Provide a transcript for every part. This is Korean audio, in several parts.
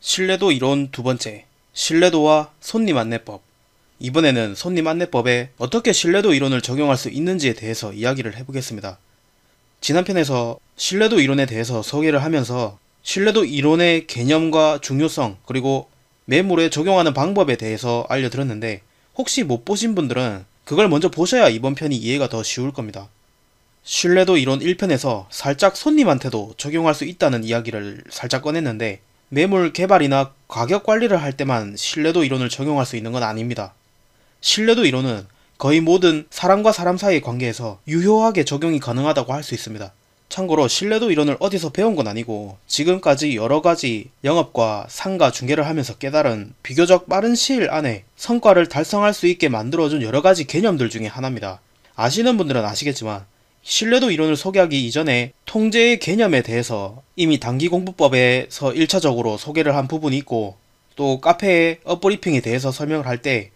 신뢰도 이론 두 번째, 신뢰도와 손님 안내법. 이번에는 손님 안내법에 어떻게 신뢰도 이론을 적용할 수 있는지에 대해서 이야기를 해보겠습니다. 지난 편에서 신뢰도 이론에 대해서 소개를 하면서 신뢰도 이론의 개념과 중요성, 그리고 매물에 적용하는 방법에 대해서 알려드렸는데, 혹시 못 보신 분들은 그걸 먼저 보셔야 이번 편이 이해가 더 쉬울 겁니다. 신뢰도 이론 1편에서 살짝 손님한테도 적용할 수 있다는 이야기를 살짝 꺼냈는데, 매물 개발이나 가격 관리를 할 때만 신뢰도 이론을 적용할 수 있는 건 아닙니다. 신뢰도 이론은 거의 모든 사람과 사람 사이의 관계에서 유효하게 적용이 가능하다고 할 수 있습니다. 참고로 신뢰도 이론을 어디서 배운 건 아니고 지금까지 여러가지 영업과 상가 중개를 하면서 깨달은 비교적 빠른 시일 안에 성과를 달성할 수 있게 만들어준 여러가지 개념들 중에 하나입니다. 아시는 분들은 아시겠지만 신뢰도 이론을 소개하기 이전에 통제의 개념에 대해서 이미 단기공부법에서 1차적으로 소개를 한 부분이 있고, 또 카페의 업브리핑에 대해서 설명을 할 때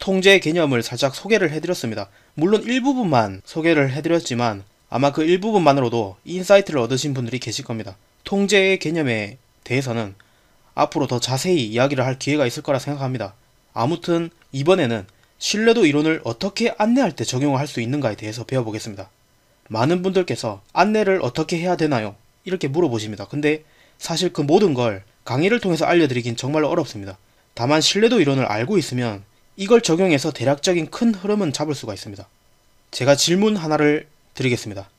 통제의 개념을 살짝 소개를 해드렸습니다. 물론 일부분만 소개를 해드렸지만 아마 그 일부분만으로도 인사이트를 얻으신 분들이 계실 겁니다. 통제의 개념에 대해서는 앞으로 더 자세히 이야기를 할 기회가 있을 거라 생각합니다. 아무튼 이번에는 신뢰도 이론을 어떻게 안내할 때 적용을 할 수 있는가에 대해서 배워보겠습니다. 많은 분들께서 안내를 어떻게 해야 되나요? 이렇게 물어보십니다. 근데 사실 그 모든 걸 강의를 통해서 알려드리긴 정말로 어렵습니다. 다만 신뢰도 이론을 알고 있으면 이걸 적용해서 대략적인 큰 흐름은 잡을 수가 있습니다. 제가 질문 하나를 드리겠습니다.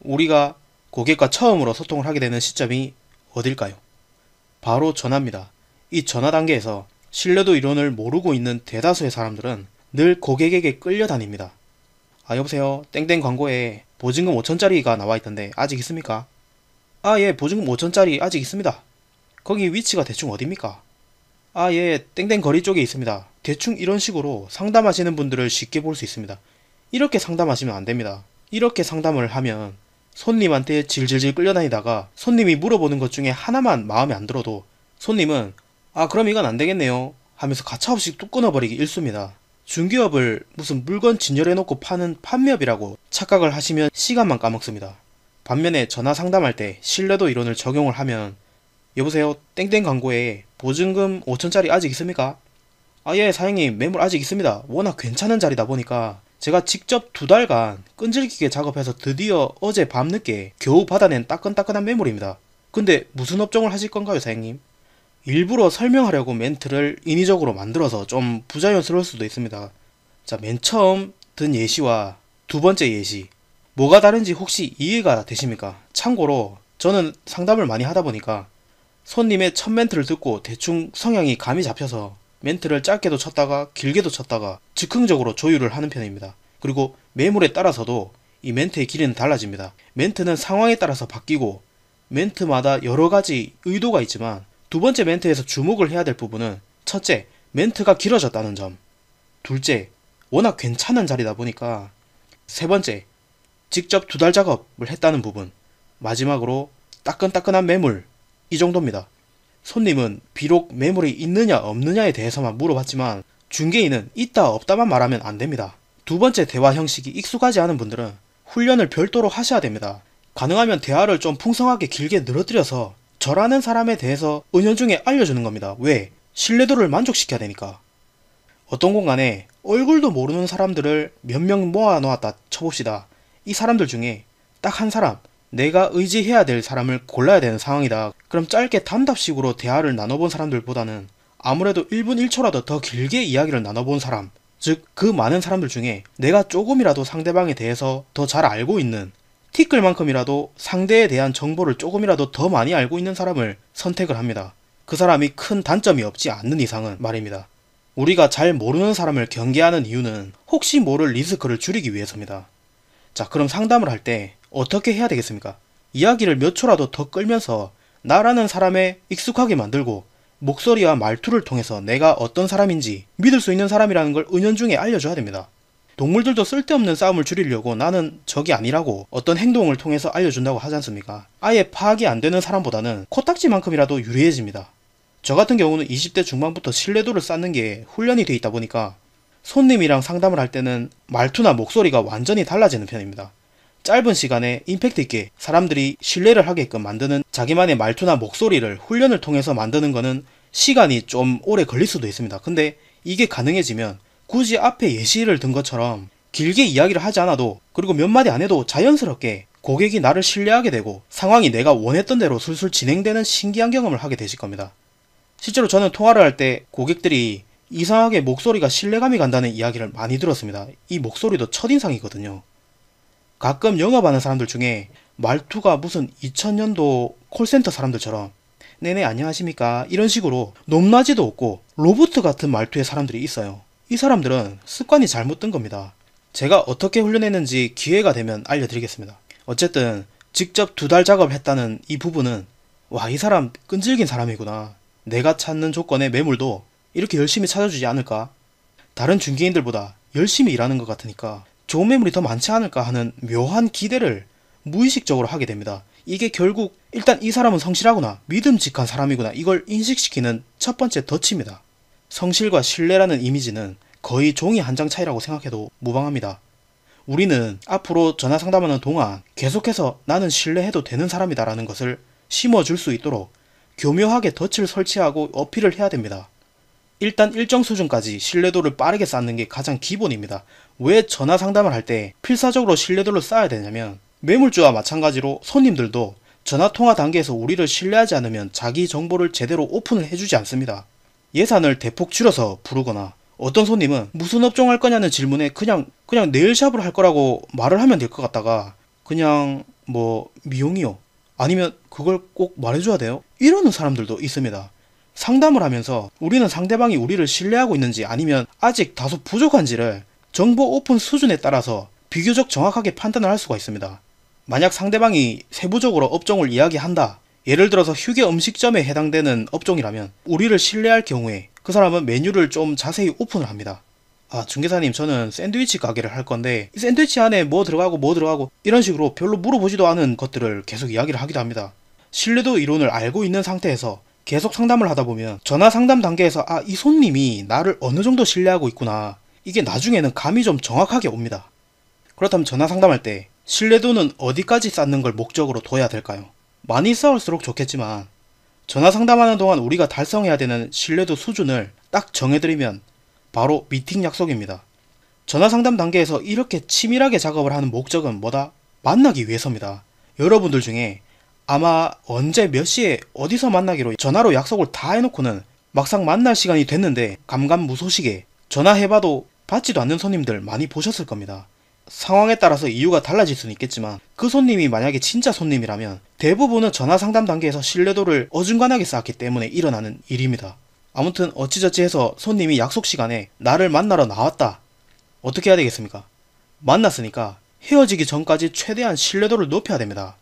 우리가 고객과 처음으로 소통을 하게 되는 시점이 어딜까요? 바로 전화입니다. 이 전화 단계에서 신뢰도 이론을 모르고 있는 대다수의 사람들은 늘 고객에게 끌려다닙니다. 여보세요, 땡땡 광고에 보증금 5천짜리가 나와있던데 아직 있습니까? 예, 보증금 5천짜리 아직 있습니다. 거기 위치가 대충 어딥니까? 예, 땡땡 거리 쪽에 있습니다. 대충 이런 식으로 상담하시는 분들을 쉽게 볼 수 있습니다. 이렇게 상담하시면 안됩니다. 이렇게 상담을 하면 손님한테 질질질 끌려다니다가 손님이 물어보는 것 중에 하나만 마음에 안 들어도 손님은 그럼 이건 안되겠네요 하면서 가차없이 뚝 끊어버리기 일쑤입니다. 중개업을 무슨 물건 진열해놓고 파는 판매업이라고 착각을 하시면 시간만 까먹습니다. 반면에 전화 상담할 때 신뢰도 이론을 적용을 하면 여보세요, 땡땡 광고에 보증금 5천짜리 아직 있습니까? 예, 사장님 매물 아직 있습니다. 워낙 괜찮은 자리다 보니까 제가 직접 2달간 끈질기게 작업해서 드디어 어제 밤늦게 겨우 받아낸 따끈따끈한 매물입니다. 근데 무슨 업종을 하실 건가요, 사장님? 일부러 설명하려고 멘트를 인위적으로 만들어서 좀 부자연스러울 수도 있습니다. 자, 맨 처음 든 예시와 두 번째 예시, 뭐가 다른지 혹시 이해가 되십니까? 참고로 저는 상담을 많이 하다 보니까 손님의 첫 멘트를 듣고 대충 성향이 감이 잡혀서 멘트를 짧게도 쳤다가 길게도 쳤다가 즉흥적으로 조율을 하는 편입니다. 그리고 매물에 따라서도 이 멘트의 길이는 달라집니다. 멘트는 상황에 따라서 바뀌고 멘트마다 여러가지 의도가 있지만 두 번째 멘트에서 주목을 해야 될 부분은 첫째, 멘트가 길어졌다는 점, 둘째, 워낙 괜찮은 자리다 보니까, 세 번째, 직접 2달 작업을 했다는 부분, 마지막으로 따끈따끈한 매물, 이 정도입니다. 손님은 비록 매물이 있느냐 없느냐에 대해서만 물어봤지만 중개인은 있다 없다만 말하면 안됩니다. 두 번째 대화 형식이 익숙하지 않은 분들은 훈련을 별도로 하셔야 됩니다. 가능하면 대화를 좀 풍성하게 길게 늘어뜨려서 저라는 사람에 대해서 은연중에 알려주는 겁니다. 왜? 신뢰도를 만족시켜야 되니까. 어떤 공간에 얼굴도 모르는 사람들을 몇 명 모아놓았다 쳐봅시다. 이 사람들 중에 딱 한 사람, 내가 의지해야 될 사람을 골라야 되는 상황이다. 그럼 짧게 단답식으로 대화를 나눠본 사람들보다는 아무래도 1분 1초라도 더 길게 이야기를 나눠본 사람, 즉 그 많은 사람들 중에 내가 조금이라도 상대방에 대해서 더 잘 알고 있는, 티끌만큼이라도 상대에 대한 정보를 조금이라도 더 많이 알고 있는 사람을 선택을 합니다. 그 사람이 큰 단점이 없지 않는 이상은 말입니다. 우리가 잘 모르는 사람을 경계하는 이유는 혹시 모를 리스크를 줄이기 위해서입니다. 자, 그럼 상담을 할 때 어떻게 해야 되겠습니까? 이야기를 몇 초라도 더 끌면서 나라는 사람에 익숙하게 만들고 목소리와 말투를 통해서 내가 어떤 사람인지 믿을 수 있는 사람이라는 걸 은연중에 알려줘야 됩니다. 동물들도 쓸데없는 싸움을 줄이려고 나는 적이 아니라고 어떤 행동을 통해서 알려준다고 하지 않습니까? 아예 파악이 안 되는 사람보다는 코딱지만큼이라도 유리해집니다. 저 같은 경우는 20대 중반부터 신뢰도를 쌓는 게 훈련이 돼 있다 보니까 손님이랑 상담을 할 때는 말투나 목소리가 완전히 달라지는 편입니다. 짧은 시간에 임팩트 있게 사람들이 신뢰를 하게끔 만드는 자기만의 말투나 목소리를 훈련을 통해서 만드는 거는 시간이 좀 오래 걸릴 수도 있습니다. 근데 이게 가능해지면 굳이 앞에 예시를 든 것처럼 길게 이야기를 하지 않아도, 그리고 몇 마디 안 해도 자연스럽게 고객이 나를 신뢰하게 되고 상황이 내가 원했던 대로 술술 진행되는 신기한 경험을 하게 되실 겁니다. 실제로 저는 통화를 할 때 고객들이 이상하게 목소리가 신뢰감이 간다는 이야기를 많이 들었습니다. 이 목소리도 첫인상이거든요. 가끔 영업하는 사람들 중에 말투가 무슨 2000년도 콜센터 사람들처럼 네네 안녕하십니까 이런 식으로 높낮이도 없고 로봇 같은 말투의 사람들이 있어요. 이 사람들은 습관이 잘못된 겁니다. 제가 어떻게 훈련했는지 기회가 되면 알려드리겠습니다. 어쨌든 직접 2달 작업을 했다는 이 부분은 와, 이 사람 끈질긴 사람이구나. 내가 찾는 조건의 매물도 이렇게 열심히 찾아주지 않을까? 다른 중개인들보다 열심히 일하는 것 같으니까 좋은 매물이 더 많지 않을까 하는 묘한 기대를 무의식적으로 하게 됩니다. 이게 결국 일단 이 사람은 성실하구나, 믿음직한 사람이구나, 이걸 인식시키는 첫 번째 덫입니다. 성실과 신뢰라는 이미지는 거의 종이 한 장 차이라고 생각해도 무방합니다. 우리는 앞으로 전화 상담하는 동안 계속해서 나는 신뢰해도 되는 사람이다 라는 것을 심어줄 수 있도록 교묘하게 덫을 설치하고 어필을 해야 됩니다. 일단 일정 수준까지 신뢰도를 빠르게 쌓는 게 가장 기본입니다. 왜 전화 상담을 할 때 필사적으로 신뢰도를 쌓아야 되냐면, 매물주와 마찬가지로 손님들도 전화통화 단계에서 우리를 신뢰하지 않으면 자기 정보를 제대로 오픈을 해주지 않습니다. 예산을 대폭 줄여서 부르거나, 어떤 손님은 무슨 업종 할 거냐는 질문에 그냥 네일샵을 할 거라고 말을 하면 될 것 같다가 그냥 뭐 미용이요, 아니면 그걸 꼭 말해줘야 돼요? 이러는 사람들도 있습니다. 상담을 하면서 우리는 상대방이 우리를 신뢰하고 있는지 아니면 아직 다소 부족한지를 정보 오픈 수준에 따라서 비교적 정확하게 판단을 할 수가 있습니다. 만약 상대방이 세부적으로 업종을 이야기한다, 예를 들어서 휴게 음식점에 해당되는 업종이라면 우리를 신뢰할 경우에 그 사람은 메뉴를 좀 자세히 오픈을 합니다. 아, 중개사님, 저는 샌드위치 가게를 할 건데 이 샌드위치 안에 뭐 들어가고 이런 식으로 별로 물어보지도 않은 것들을 계속 이야기를 하기도 합니다. 신뢰도 이론을 알고 있는 상태에서 계속 상담을 하다 보면 전화 상담 단계에서 아, 이 손님이 나를 어느 정도 신뢰하고 있구나, 이게 나중에는 감이 좀 정확하게 옵니다. 그렇다면 전화 상담할 때 신뢰도는 어디까지 쌓는 걸 목적으로 둬야 될까요? 많이 쌓을수록 좋겠지만 전화 상담하는 동안 우리가 달성해야 되는 신뢰도 수준을 딱 정해드리면 바로 미팅 약속입니다. 전화 상담 단계에서 이렇게 치밀하게 작업을 하는 목적은 뭐다? 만나기 위해서입니다. 여러분들 중에 아마 언제 몇 시에 어디서 만나기로 전화로 약속을 다 해놓고는 막상 만날 시간이 됐는데 감감무소식에 전화해봐도 받지도 않는 손님들 많이 보셨을 겁니다. 상황에 따라서 이유가 달라질 수는 있겠지만 그 손님이 만약에 진짜 손님이라면 대부분은 전화 상담 단계에서 신뢰도를 어중간하게 쌓았기 때문에 일어나는 일입니다. 아무튼 어찌저찌 해서 손님이 약속 시간에 나를 만나러 나왔다. 어떻게 해야 되겠습니까? 만났으니까 헤어지기 전까지 최대한 신뢰도를 높여야 됩니다.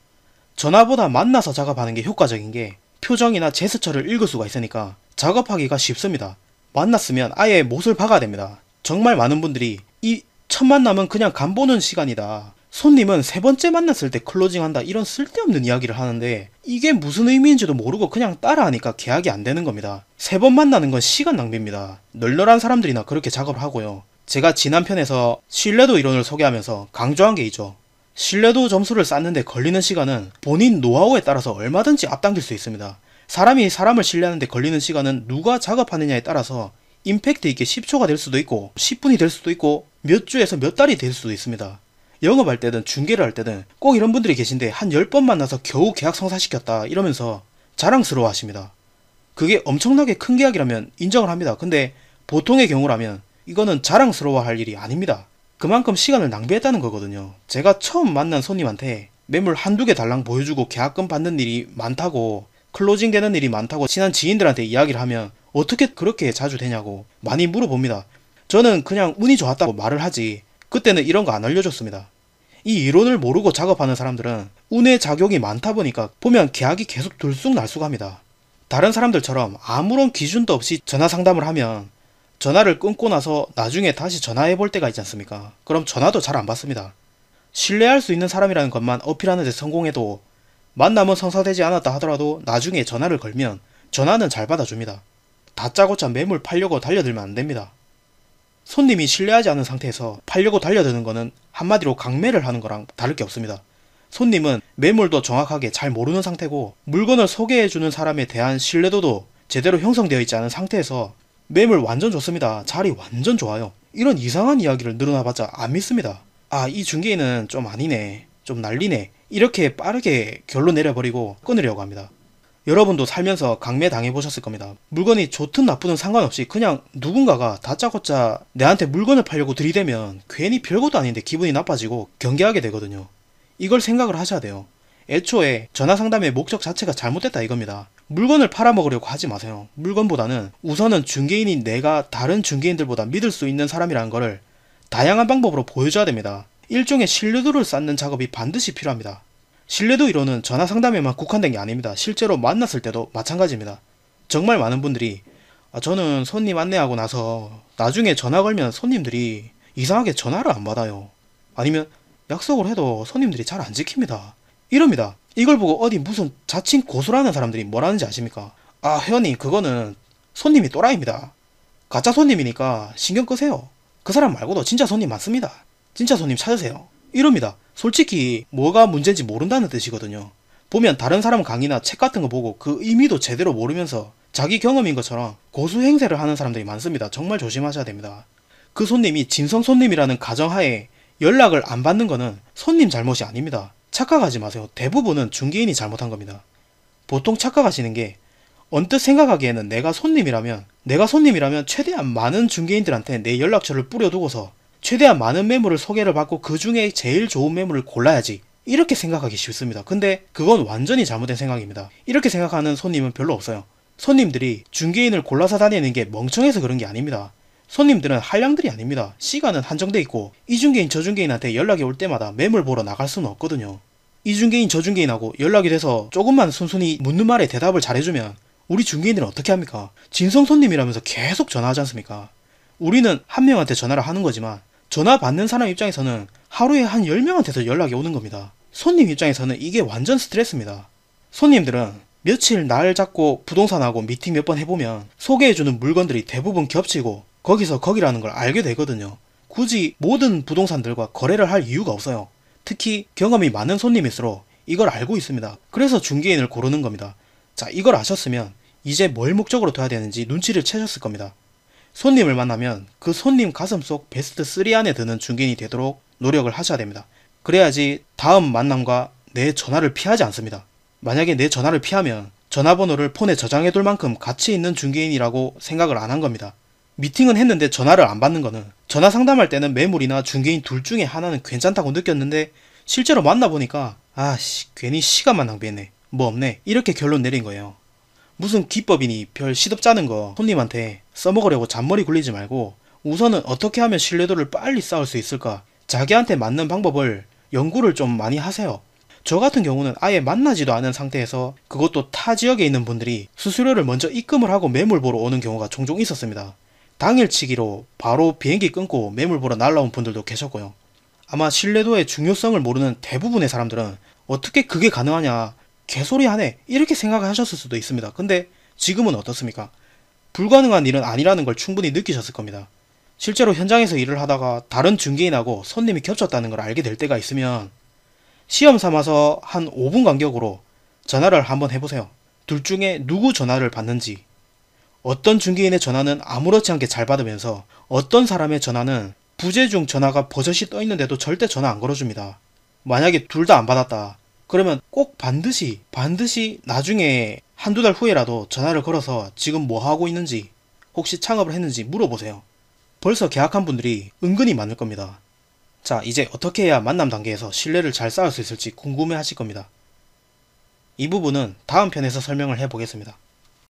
전화보다 만나서 작업하는 게 효과적인 게 표정이나 제스처를 읽을 수가 있으니까 작업하기가 쉽습니다. 만났으면 아예 못을 박아야 됩니다. 정말 많은 분들이 이 첫 만남은 그냥 간보는 시간이다, 손님은 3번째 만났을 때 클로징한다, 이런 쓸데없는 이야기를 하는데 이게 무슨 의미인지도 모르고 그냥 따라하니까 계약이 안 되는 겁니다. 3번 만나는 건 시간 낭비입니다. 널널한 사람들이나 그렇게 작업을 하고요. 제가 지난 편에서 신뢰도 이론을 소개하면서 강조한 게 있죠. 신뢰도 점수를 쌓는데 걸리는 시간은 본인 노하우에 따라서 얼마든지 앞당길 수 있습니다. 사람이 사람을 신뢰하는데 걸리는 시간은 누가 작업하느냐에 따라서 임팩트 있게 10초가 될 수도 있고 10분이 될 수도 있고 몇 주에서 몇 달이 될 수도 있습니다. 영업할 때든 중개를 할 때든 꼭 이런 분들이 계신데 한 10번 만나서 겨우 계약 성사시켰다 이러면서 자랑스러워 하십니다. 그게 엄청나게 큰 계약이라면 인정을 합니다. 근데 보통의 경우라면 이거는 자랑스러워 할 일이 아닙니다. 그만큼 시간을 낭비했다는 거거든요. 제가 처음 만난 손님한테 매물 한두 개 달랑 보여주고 계약금 받는 일이 많다고, 클로징 되는 일이 많다고 친한 지인들한테 이야기를 하면 어떻게 그렇게 자주 되냐고 많이 물어봅니다. 저는 그냥 운이 좋았다고 말을 하지 그때는 이런 거 안 알려줬습니다. 이 이론을 모르고 작업하는 사람들은 운의 작용이 많다 보니까 보면 계약이 계속 들쑥날쑥합니다. 다른 사람들처럼 아무런 기준도 없이 전화 상담을 하면 전화를 끊고 나서 나중에 다시 전화해 볼 때가 있지 않습니까? 그럼 전화도 잘 안 받습니다. 신뢰할 수 있는 사람이라는 것만 어필하는 데 성공해도 만남은 성사되지 않았다 하더라도 나중에 전화를 걸면 전화는 잘 받아줍니다. 다짜고짜 매물 팔려고 달려들면 안 됩니다. 손님이 신뢰하지 않은 상태에서 팔려고 달려드는 거는 한마디로 강매를 하는 거랑 다를 게 없습니다. 손님은 매물도 정확하게 잘 모르는 상태고 물건을 소개해주는 사람에 대한 신뢰도도 제대로 형성되어 있지 않은 상태에서 매물 완전 좋습니다. 자리 완전 좋아요. 이런 이상한 이야기를 늘어나봤자 안 믿습니다. 아, 이 중개인은 좀 아니네, 좀 난리네, 이렇게 빠르게 결론 내려버리고 끊으려고 합니다. 여러분도 살면서 강매 당해보셨을 겁니다. 물건이 좋든 나쁘든 상관없이 그냥 누군가가 다짜고짜 내한테 물건을 팔려고 들이대면 괜히 별것도 아닌데 기분이 나빠지고 경계하게 되거든요. 이걸 생각을 하셔야 돼요. 애초에 전화상담의 목적 자체가 잘못됐다 이겁니다. 물건을 팔아먹으려고 하지 마세요. 물건보다는 우선은 중개인인 내가 다른 중개인들보다 믿을 수 있는 사람이라는 거를 다양한 방법으로 보여줘야 됩니다. 일종의 신뢰도를 쌓는 작업이 반드시 필요합니다. 신뢰도 이론은 전화상담에만 국한된 게 아닙니다. 실제로 만났을 때도 마찬가지입니다. 정말 많은 분들이 저는 손님 안내하고 나서 나중에 전화 걸면 손님들이 이상하게 전화를 안 받아요. 아니면 약속을 해도 손님들이 잘 안 지킵니다. 이럽니다. 이걸 보고 어디 무슨 자칭 고수라는 사람들이 뭐라는지 아십니까? 아, 회원님, 그거는 손님이 또라이입니다. 가짜 손님이니까 신경 끄세요. 그 사람 말고도 진짜 손님 많습니다. 진짜 손님 찾으세요. 이럽니다. 솔직히 뭐가 문제인지 모른다는 뜻이거든요. 보면 다른 사람 강의나 책 같은 거 보고 그 의미도 제대로 모르면서 자기 경험인 것처럼 고수 행세를 하는 사람들이 많습니다. 정말 조심하셔야 됩니다. 그 손님이 진성 손님이라는 가정하에 연락을 안 받는 거는 손님 잘못이 아닙니다. 착각하지 마세요. 대부분은 중개인이 잘못한 겁니다. 보통 착각하시는 게 언뜻 생각하기에는 내가 손님이라면 최대한 많은 중개인들한테 내 연락처를 뿌려두고서 최대한 많은 매물을 소개를 받고 그 중에 제일 좋은 매물을 골라야지, 이렇게 생각하기 쉽습니다. 근데 그건 완전히 잘못된 생각입니다. 이렇게 생각하는 손님은 별로 없어요. 손님들이 중개인을 골라서 다니는 게 멍청해서 그런 게 아닙니다. 손님들은 한량들이 아닙니다. 시간은 한정돼 있고 이 중개인 저 중개인한테 연락이 올 때마다 매물 보러 나갈 수는 없거든요. 이 중개인 저 중개인하고 연락이 돼서 조금만 순순히 묻는 말에 대답을 잘해주면 우리 중개인들은 어떻게 합니까? 진성 손님이라면서 계속 전화하지 않습니까? 우리는 한 명한테 전화를 하는 거지만 전화 받는 사람 입장에서는 하루에 한 10명한테서 연락이 오는 겁니다. 손님 입장에서는 이게 완전 스트레스입니다. 손님들은 며칠 날 잡고 부동산하고 미팅 몇 번 해보면 소개해주는 물건들이 대부분 겹치고 거기서 거기라는 걸 알게 되거든요. 굳이 모든 부동산들과 거래를 할 이유가 없어요. 특히 경험이 많은 손님일수록 이걸 알고 있습니다. 그래서 중개인을 고르는 겁니다. 자, 이걸 아셨으면 이제 뭘 목적으로 둬야 되는지 눈치를 채셨을 겁니다. 손님을 만나면 그 손님 가슴속 베스트 3 안에 드는 중개인이 되도록 노력을 하셔야 됩니다. 그래야지 다음 만남과 내 전화를 피하지 않습니다. 만약에 내 전화를 피하면 전화번호를 폰에 저장해둘 만큼 가치 있는 중개인이라고 생각을 안 한 겁니다. 미팅은 했는데 전화를 안 받는 거는 전화 상담할 때는 매물이나 중개인 둘 중에 하나는 괜찮다고 느꼈는데 실제로 만나보니까 괜히 시간만 낭비했네, 뭐 없네, 이렇게 결론 내린 거예요. 무슨 기법이니 별 시덥잖은 거 손님한테 써먹으려고 잔머리 굴리지 말고 우선은 어떻게 하면 신뢰도를 빨리 쌓을 수 있을까, 자기한테 맞는 방법을 연구를 좀 많이 하세요. 저 같은 경우는 아예 만나지도 않은 상태에서, 그것도 타 지역에 있는 분들이 수수료를 먼저 입금을 하고 매물 보러 오는 경우가 종종 있었습니다. 당일치기로 바로 비행기 끊고 매물 보러 날라온 분들도 계셨고요. 아마 신뢰도의 중요성을 모르는 대부분의 사람들은 어떻게 그게 가능하냐, 개소리 하네, 이렇게 생각하셨을 수도 있습니다. 근데 지금은 어떻습니까? 불가능한 일은 아니라는 걸 충분히 느끼셨을 겁니다. 실제로 현장에서 일을 하다가 다른 중개인하고 손님이 겹쳤다는 걸 알게 될 때가 있으면 시험 삼아서 한 5분 간격으로 전화를 한번 해보세요. 둘 중에 누구 전화를 받는지, 어떤 중개인의 전화는 아무렇지 않게 잘 받으면서 어떤 사람의 전화는 부재중 전화가 버젓이 떠있는데도 절대 전화 안 걸어줍니다. 만약에 둘 다 안 받았다 그러면 꼭 반드시 나중에 한두 달 후에라도 전화를 걸어서 지금 뭐 하고 있는지, 혹시 창업을 했는지 물어보세요. 벌써 계약한 분들이 은근히 많을 겁니다. 자, 이제 어떻게 해야 만남 단계에서 신뢰를 잘 쌓을 수 있을지 궁금해 하실 겁니다. 이 부분은 다음 편에서 설명을 해보겠습니다.